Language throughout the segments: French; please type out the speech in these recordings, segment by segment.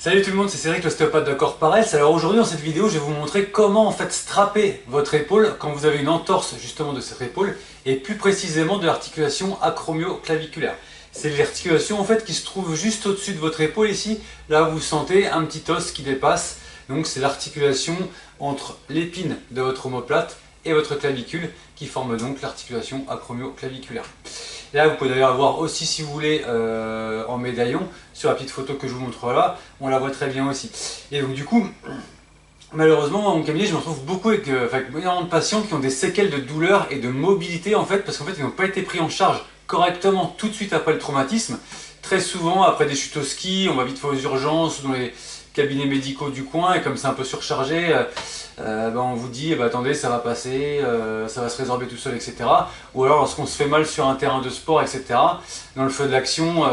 Salut tout le monde, c'est Cédric, l'ostéopathe de Corparels. Alors aujourd'hui dans cette vidéo, je vais vous montrer comment en fait strapper votre épaule quand vous avez une entorse justement de cette épaule et plus précisément de l'articulation acromio-claviculaire. C'est l'articulation en fait qui se trouve juste au-dessus de votre épaule ici, là où vous sentez un petit os qui dépasse. Donc c'est l'articulation entre l'épine de votre omoplate et votre clavicule qui forme donc l'articulation acromio-claviculaire. Là, vous pouvez d'ailleurs voir aussi, si vous voulez, en médaillon, sur la petite photo que je vous montre là, on la voit très bien aussi. Et donc du coup, malheureusement, dans mon cabinet, je me retrouve beaucoup avec énormément de patients qui ont des séquelles de douleur et de mobilité, en fait, parce qu'en fait, ils n'ont pas été pris en charge correctement tout de suite après le traumatisme. Très souvent, après des chutes au ski, on va vite faire aux urgences, dans les cabinets médicaux du coin, et comme c'est un peu surchargé, on vous dit attendez, ça va passer, ça va se résorber tout seul, etc. Ou alors lorsqu'on se fait mal sur un terrain de sport, etc. Dans le feu de l'action,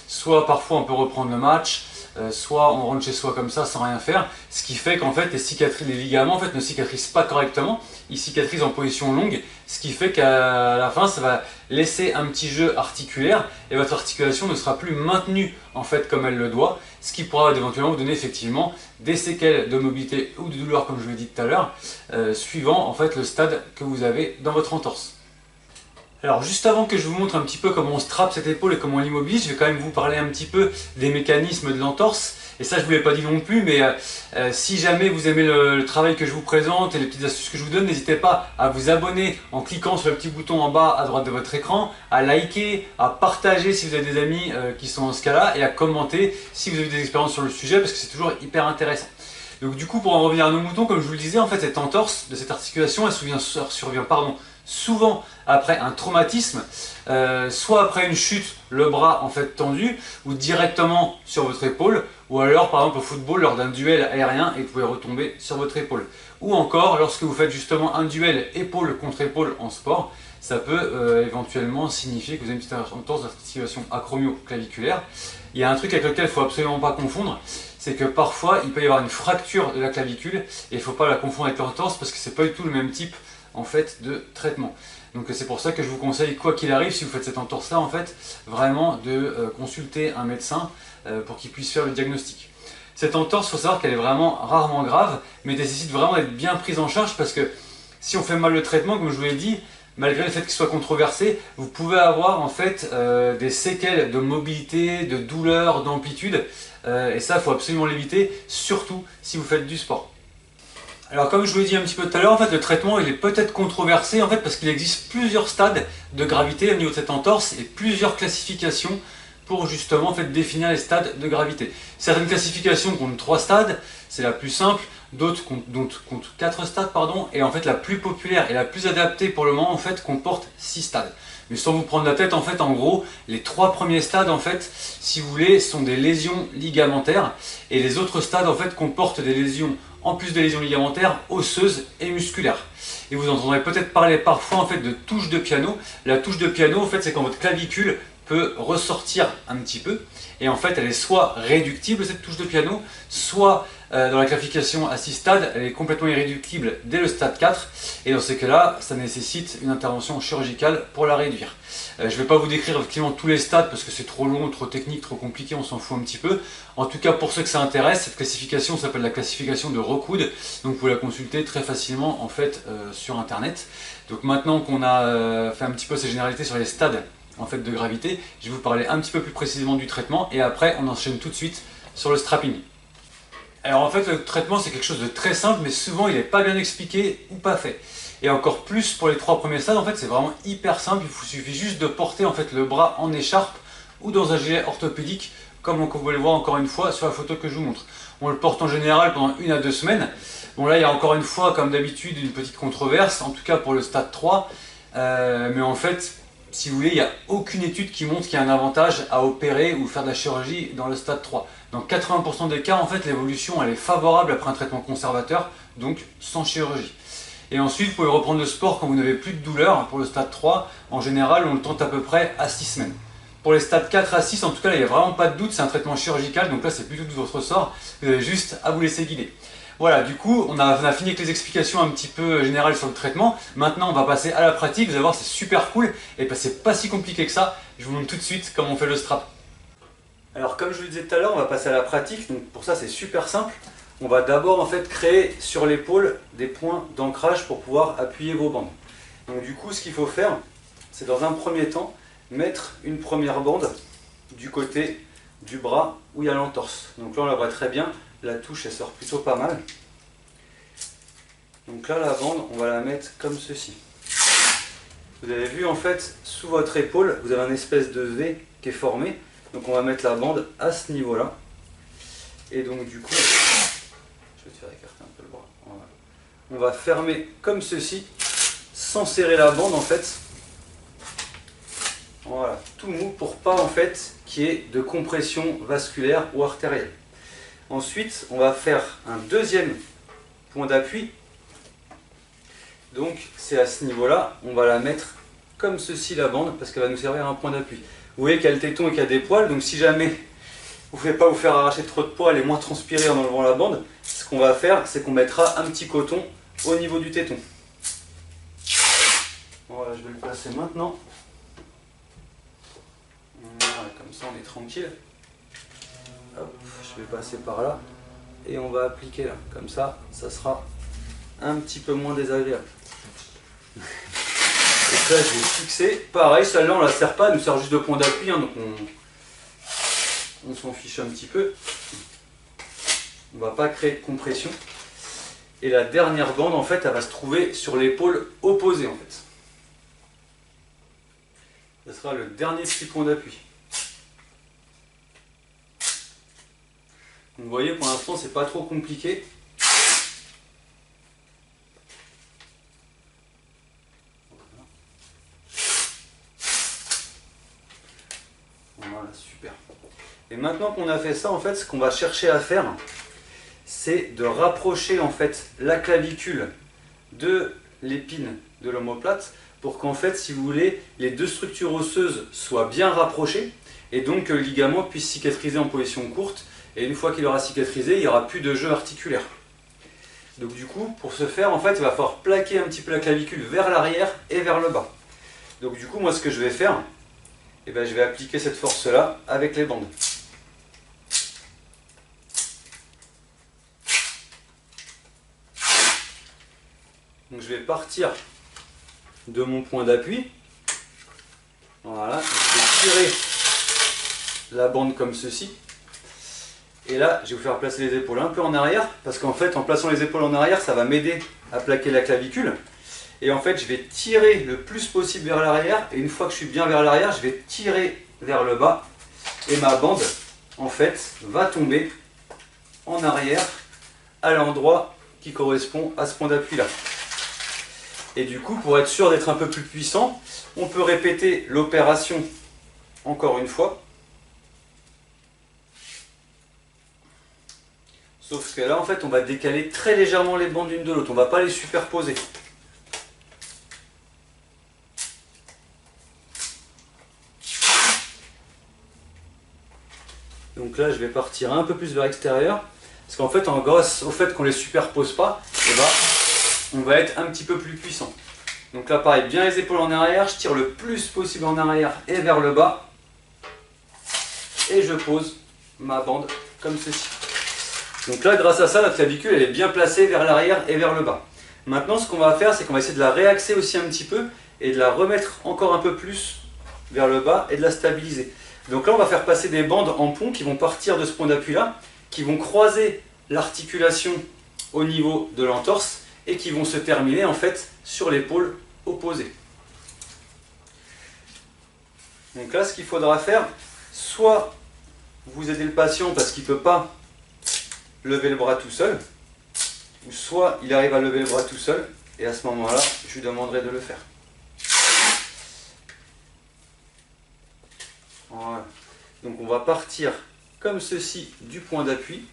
soit parfois on peut reprendre le match, soit on rentre chez soi comme ça sans rien faire, ce qui fait qu'en fait les ligaments en fait, ne cicatrisent pas correctement, ils cicatrisent en position longue, ce qui fait qu'à la fin ça va laisser un petit jeu articulaire et votre articulation ne sera plus maintenue en fait comme elle le doit, ce qui pourra éventuellement vous donner effectivement des séquelles de mobilité ou de douleur comme je l'ai dit tout à l'heure, suivant en fait le stade que vous avez dans votre entorse. Alors juste avant que je vous montre un petit peu comment on strappe cette épaule et comment on l'immobilise, je vais quand même vous parler un petit peu des mécanismes de l'entorse. Et ça je ne vous l'ai pas dit non plus, mais si jamais vous aimez le travail que je vous présente et les petites astuces que je vous donne, n'hésitez pas à vous abonner en cliquant sur le petit bouton en bas à droite de votre écran, à liker, à partager si vous avez des amis qui sont dans ce cas-là et à commenter si vous avez des expériences sur le sujet parce que c'est toujours hyper intéressant. Donc du coup, pour en revenir à nos moutons, comme je vous le disais, en fait cette entorse de cette articulation, elle survient souvent après un traumatisme, soit après une chute, le bras en fait tendu, ou directement sur votre épaule, ou alors par exemple au football lors d'un duel aérien et vous pouvez retomber sur votre épaule. Ou encore lorsque vous faites justement un duel épaule contre épaule en sport, ça peut éventuellement signifier que vous avez une petite entorse d'articulation acromio-claviculaire. Il y a un truc avec lequel il ne faut absolument pas confondre, c'est que parfois il peut y avoir une fracture de la clavicule et il ne faut pas la confondre avec l'entorse parce que c'est pas du tout le même type en fait de traitement. Donc c'est pour ça que je vous conseille, quoi qu'il arrive, si vous faites cette entorse là en fait, vraiment de consulter un médecin pour qu'il puisse faire le diagnostic. Cette entorse, il faut savoir qu'elle est vraiment rarement grave, mais nécessite vraiment d'être bien prise en charge parce que si on fait mal le traitement, comme je vous l'ai dit, malgré le fait qu'il soit controversé, vous pouvez avoir en fait des séquelles de mobilité, de douleur, d'amplitude, et ça il faut absolument l'éviter, surtout si vous faites du sport. Alors comme je vous l'ai dit un petit peu tout à l'heure, en fait le traitement il est peut-être controversé en fait parce qu'il existe plusieurs stades de gravité au niveau de cette entorse et plusieurs classifications pour justement en fait définir les stades de gravité. Certaines classifications comptent 3 stades, c'est la plus simple, d'autres comptent 4 stades pardon, et en fait la plus populaire et la plus adaptée pour le moment en fait comporte 6 stades. Mais sans vous prendre la tête, en fait, en gros, les 3 premiers stades, en fait, si vous voulez, sont des lésions ligamentaires. Et les autres stades, en fait, comportent des lésions, en plus des lésions ligamentaires, osseuses et musculaires. Et vous entendrez peut-être parler parfois, en fait, de touche de piano. La touche de piano, en fait, c'est quand votre clavicule peut ressortir un petit peu. Et en fait, elle est soit réductible, cette touche de piano, soit dans la classification à 6 stades, elle est complètement irréductible dès le stade 4. Et dans ces cas-là, ça nécessite une intervention chirurgicale pour la réduire. Je ne vais pas vous décrire effectivement tous les stades parce que c'est trop long, trop technique, trop compliqué, on s'en fout un petit peu. En tout cas, pour ceux que ça intéresse, cette classification s'appelle la classification de Rockwood. Donc vous pouvez la consulter très facilement en fait sur internet. Donc maintenant qu'on a fait un petit peu ces généralités sur les stades en fait de gravité, je vais vous parler un petit peu plus précisément du traitement et après on enchaîne tout de suite sur le strapping. Alors en fait le traitement c'est quelque chose de très simple mais souvent il n'est pas bien expliqué ou pas fait. Et encore plus pour les 3 premiers stades en fait c'est vraiment hyper simple, il vous suffit juste de porter en fait le bras en écharpe ou dans un gilet orthopédique comme vous pouvez le voir encore une fois sur la photo que je vous montre. On le porte en général pendant 1 à 2 semaines. Bon là il y a encore une fois comme d'habitude une petite controverse, en tout cas pour le stade 3, mais en fait si vous voulez, il n'y a aucune étude qui montre qu'il y a un avantage à opérer ou faire de la chirurgie dans le stade 3. Dans 80% des cas, en fait, l'évolution elle est favorable après un traitement conservateur, donc sans chirurgie. Et ensuite, vous pouvez reprendre le sport quand vous n'avez plus de douleur. Pour le stade 3, en général, on le tente à peu près à 6 semaines. Pour les stades 4 à 6, en tout cas, là, il n'y a vraiment pas de doute, c'est un traitement chirurgical, donc là, c'est plutôt de votre sort. Vous avez juste à vous laisser guider. Voilà, du coup, on a fini avec les explications un petit peu générales sur le traitement. Maintenant, on va passer à la pratique. Vous allez voir, c'est super cool et c'est pas si compliqué que ça. Je vous montre tout de suite comment on fait le strap. Alors comme je vous le disais tout à l'heure, on va passer à la pratique. Donc pour ça c'est super simple. On va d'abord en fait créer sur l'épaule des points d'ancrage pour pouvoir appuyer vos bandes. Donc du coup ce qu'il faut faire, c'est dans un premier temps mettre une première bande du côté du bras où il y a l'entorse. Donc là on la voit très bien, la touche elle sort plutôt pas mal. Donc là la bande on va la mettre comme ceci. Vous avez vu en fait sous votre épaule vous avez un espèce de V qui est formé. Donc on va mettre la bande à ce niveau là. Et donc du coup, je vais te faire écarter un peu le bras. Voilà. On va fermer comme ceci, sans serrer la bande en fait. Voilà, tout mou pour pas en fait qu'il y ait de compression vasculaire ou artérielle. Ensuite, on va faire un deuxième point d'appui. Donc c'est à ce niveau-là, on va la mettre comme ceci la bande parce qu'elle va nous servir à un point d'appui. Vous voyez qu'il y a le téton et qu'il y a des poils, donc si jamais vous ne voulez pas vous faire arracher trop de poils et moins transpirer en enlevant la bande, ce qu'on va faire, c'est qu'on mettra un petit coton au niveau du téton. Voilà, je vais le placer maintenant. Voilà, comme ça on est tranquille. Hop, je vais passer par là et on va appliquer là. Comme ça, ça sera un petit peu moins désagréable. Et là, je vais fixer. Pareil, celle-là, on ne la sert pas, elle nous sert juste de point d'appui, hein, donc on s'en fiche un petit peu. On ne va pas créer de compression. Et la dernière bande, en fait, elle va se trouver sur l'épaule opposée, en fait. Ce sera le dernier petit point d'appui. Vous voyez, pour l'instant, c'est pas trop compliqué. Voilà, super. Et maintenant qu'on a fait ça, en fait, ce qu'on va chercher à faire, c'est de rapprocher en fait la clavicule de l'épine de l'omoplate pour qu'en fait, si vous voulez, les deux structures osseuses soient bien rapprochées et donc que le ligament puisse cicatriser en position courte. Et une fois qu'il aura cicatrisé, il n'y aura plus de jeu articulaire. Donc du coup, pour ce faire, en fait, il va falloir plaquer un petit peu la clavicule vers l'arrière et vers le bas. Donc du coup, moi, ce que je vais faire, eh ben, je vais appliquer cette force-là avec les bandes. Donc je vais partir de mon point d'appui. Voilà, je vais tirer la bande comme ceci. Et là, je vais vous faire placer les épaules un peu en arrière, parce qu'en fait, en plaçant les épaules en arrière, ça va m'aider à plaquer la clavicule. Et en fait, je vais tirer le plus possible vers l'arrière, et une fois que je suis bien vers l'arrière, je vais tirer vers le bas, et ma bande, en fait, va tomber en arrière, à l'endroit qui correspond à ce point d'appui-là. Et du coup, pour être sûr d'être un peu plus puissant, on peut répéter l'opération encore une fois. Sauf que là, en fait, on va décaler très légèrement les bandes l'une de l'autre. On ne va pas les superposer. Donc là, je vais partir un peu plus vers l'extérieur. Parce qu'en fait, grâce au fait qu'on ne les superpose pas, eh ben, on va être un petit peu plus puissant. Donc là, pareil, bien les épaules en arrière. Je tire le plus possible en arrière et vers le bas. Et je pose ma bande comme ceci. Donc là, grâce à ça, la clavicule elle est bien placée vers l'arrière et vers le bas. Maintenant, ce qu'on va faire, c'est qu'on va essayer de la réaxer aussi un petit peu et de la remettre encore un peu plus vers le bas et de la stabiliser. Donc là, on va faire passer des bandes en pont qui vont partir de ce point d'appui-là, qui vont croiser l'articulation au niveau de l'entorse et qui vont se terminer en fait sur l'épaule opposée. Donc là, ce qu'il faudra faire, soit vous aidez le patient parce qu'il ne peut pas lever le bras tout seul, ou soit il arrive à lever le bras tout seul, et à ce moment-là, je lui demanderai de le faire. Voilà. Donc on va partir comme ceci du point d'appui.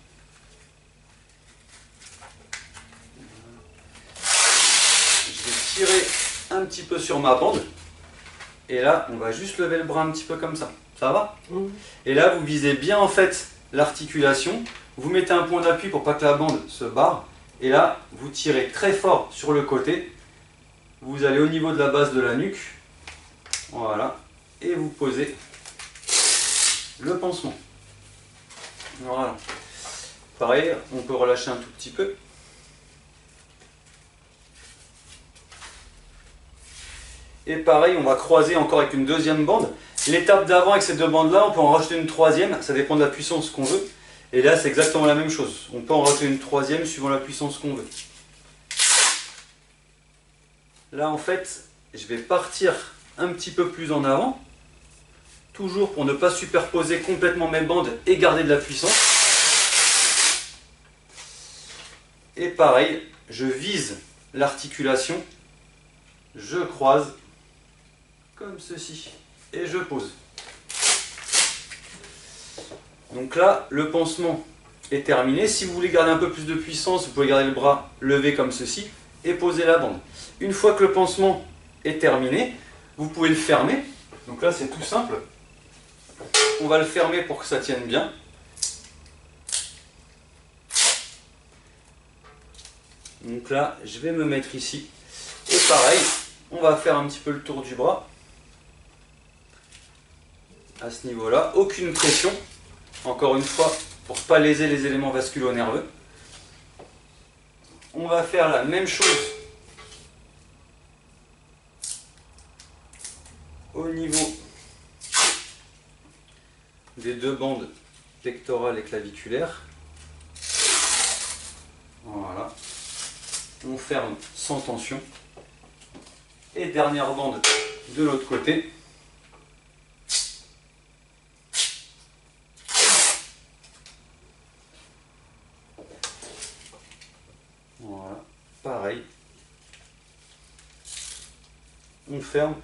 Je vais tirer un petit peu sur ma bande, et là, on va juste lever le bras un petit peu comme ça. Ça va? Et là, vous visez bien en fait l'articulation. Vous mettez un point d'appui pour pas que la bande se barre. Et là, vous tirez très fort sur le côté. Vous allez au niveau de la base de la nuque. Voilà. Et vous posez le pansement. Voilà. Pareil, on peut relâcher un tout petit peu. Et pareil, on va croiser encore avec une deuxième bande. L'étape d'avant avec ces deux bandes-là, on peut en rajouter une troisième, ça dépend de la puissance qu'on veut. Et là, c'est exactement la même chose. On peut en rajouter une troisième suivant la puissance qu'on veut. Là, en fait, je vais partir un petit peu plus en avant, toujours pour ne pas superposer complètement mes bandes et garder de la puissance. Et pareil, je vise l'articulation, je croise comme ceci et je pose. Donc là, le pansement est terminé. Si vous voulez garder un peu plus de puissance, vous pouvez garder le bras levé comme ceci et poser la bande. Une fois que le pansement est terminé, vous pouvez le fermer. Donc là, c'est tout simple. On va le fermer pour que ça tienne bien. Donc là, je vais me mettre ici. Et pareil, on va faire un petit peu le tour du bras. À ce niveau-là, aucune pression. Encore une fois, pour ne pas léser les éléments vasculo-nerveux. On va faire la même chose au niveau des deux bandes pectorales et claviculaires. Voilà. On ferme sans tension. Et dernière bande de l'autre côté. Voilà, pareil. On ferme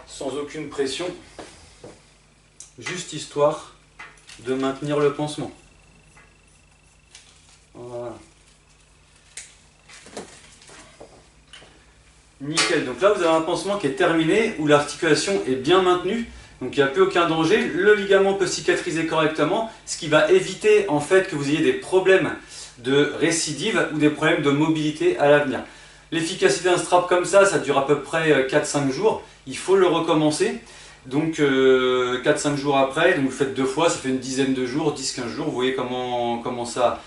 sans aucune pression, juste histoire de maintenir le pansement. Voilà. Nickel, donc là vous avez un pansement qui est terminé, où l'articulation est bien maintenue, donc il n'y a plus aucun danger, le ligament peut cicatriser correctement, ce qui va éviter en fait que vous ayez des problèmes de récidive ou des problèmes de mobilité à l'avenir. L'efficacité d'un strap comme ça dure à peu près 4-5 jours, il faut le recommencer, donc 4-5 jours après, donc vous faites 2 fois, ça fait une dizaine de jours, 10-15 jours, vous voyez comment ça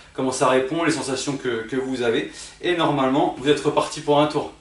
répond, les sensations que vous avez, et normalement vous êtes reparti pour un tour.